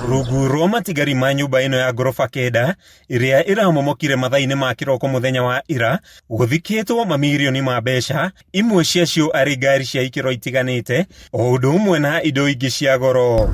Rungu rwa matigari ma nyumba ino ya ngorofa kenda iria iramomokire mathaini ma kiroko muthenya wa ira guthikitwo mamirioni ma mbeca, imwe ciacio ari ngari cia ikiro itiganite o undu umwe na indo ingi cia goro.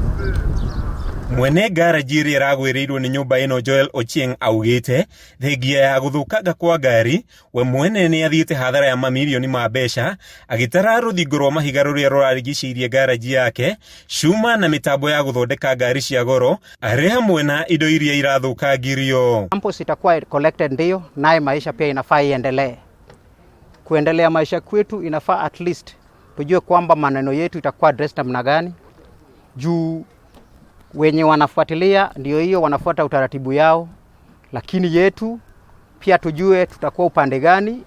Mwene garaji iria iragwirirwo ni nyumba ino Joel Ochieng augite thengia ya guthukanga kwa ngari we mwene ni athiite hathara ya mamirioni ma mbeca agitara ruthingo rwa mahiga ruria rurarigicĩirie garaji yake, cuma na mitambo ya guthondeka ngari cia goro ari hamwe na indo iria irathukangirio. Campus itakuwa collected ndio, naye maisha pia inafaa iendelee. Kuendelea maisha kwetu inafaa at least tujue kwamba maneno yetu itakuwa addressed namna gani, juu wenye wanafuatilia ndio hiyo wanafuata utaratibu yao, lakini yetu pia tujue tutakuwa upande gani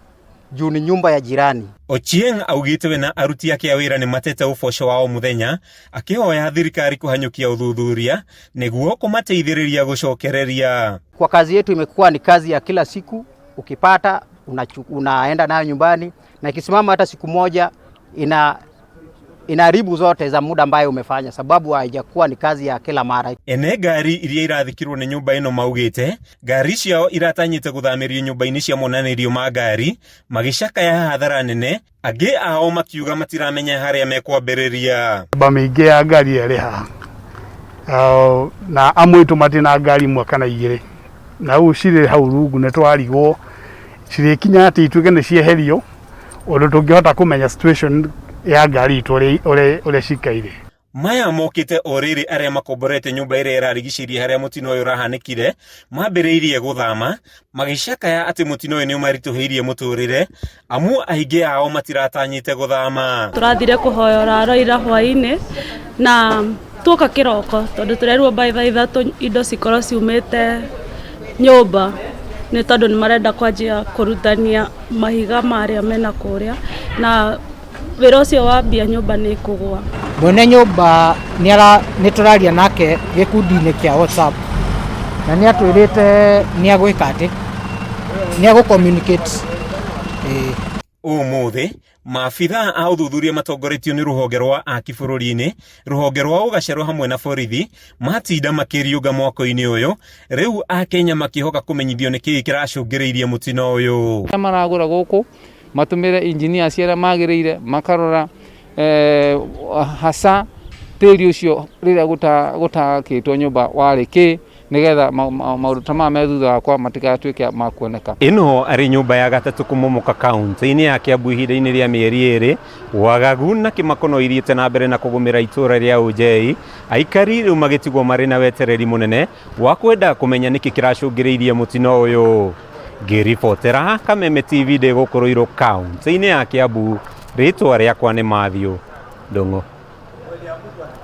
juu ni nyumba ya jirani. Ochieng augite we na aruti yake ya wira ni matete uboco wao muthenya akihoya thirikari kuhanyukia uthuthuria niguo kumateithĩrĩria gucokereria. Kwa kazi yetu imekuwa ni kazi ya kila siku, ukipata unaenda nayo nyumbani, na ikisimama hata siku moja inaharibu zote za muda ambayo umefanya, sababu haijakuwa ni kazi ya kila mara. Ene ngari iria irathikirwo ni nyumba ino maugite ngari ciao iratanyite guthamirio nyumba-ini cia monanirio ma ngari magicaka ya hathara nene, angi ao makiuga matiramenya haria mekwambĩrĩria. Bamingi ya ngari iri haha na amwe tumati na ngari mwaka na igĩrĩ na ucire hau rungu ne twarigwo cirekinya ati ituke ne cieherio undu tungihota kumenya situation ya ngari ore cikaire. Maya mokite oriri aria makomborete nyumba iria irarigicĩirie haria mutino uyu urahanikire mambĩrĩirie guthama magicakaya ati mutino uyu ni umarituhiirie muturire, amu aingi ao matiratanyite guthama. Turathire kuhoyora Raila hwaini na tuka kiroko tondu turerwo by 5 indo cikoro ciumite nyumba ni tondu ni marenda kwanjia kurutania mahiga maria mena kuria na wĩra ũcio wa mbia nyumba nĩ kũgwa. Mwene nyumba nĩ tũraria nake gĩkundi-inĩ kĩa WhatsApp na nĩ atwĩrĩte nĩ agwĩka atĩ nĩ agũcommunicate. Ũmũthĩ maabitha a ũthuthuria matongoretio nĩ rũhonge rwa aki bũrũri-inĩ, rũhonge rwa ũgacerwo hamwe na borithi matinda makĩriũnga mwako-inĩ ũyũ, rĩu Akenya makĩhoka kũmenyithio nĩkĩĩ kĩracũngĩrĩirie mũtino ũyũ. Maragũra gũkũ matumire engineer ciara magĩrĩire makarora hasa tĩri ũcio rĩrĩa gũtakĩtwo nyũmba warĩ kĩ nigetha maũndũ ta maya me thutha wakwa matigatuĩke ma kuoneka. Ĩno arĩ nyũmba ya gatatũ kũmomoka kaunti-inĩ ya Kiambu ihinda-inĩ rĩa mĩeri ĩrĩ, wagagu na kĩmako no ithiĩte na mbere na kũgũmĩra itũra rĩa Ujei, aikari rĩu magĩtigwo marĩ na wetereri mũnene wa kwenda kũmenya nĩkĩ kĩracũngĩrĩirie mũtino ũyũ. Ngĩribotera Kameme TV ndĩ gũkũ Ruiru kaunti-inĩ ya Kiambu, rĩtwa rĩakwa nĩ Mathew Ndung'u.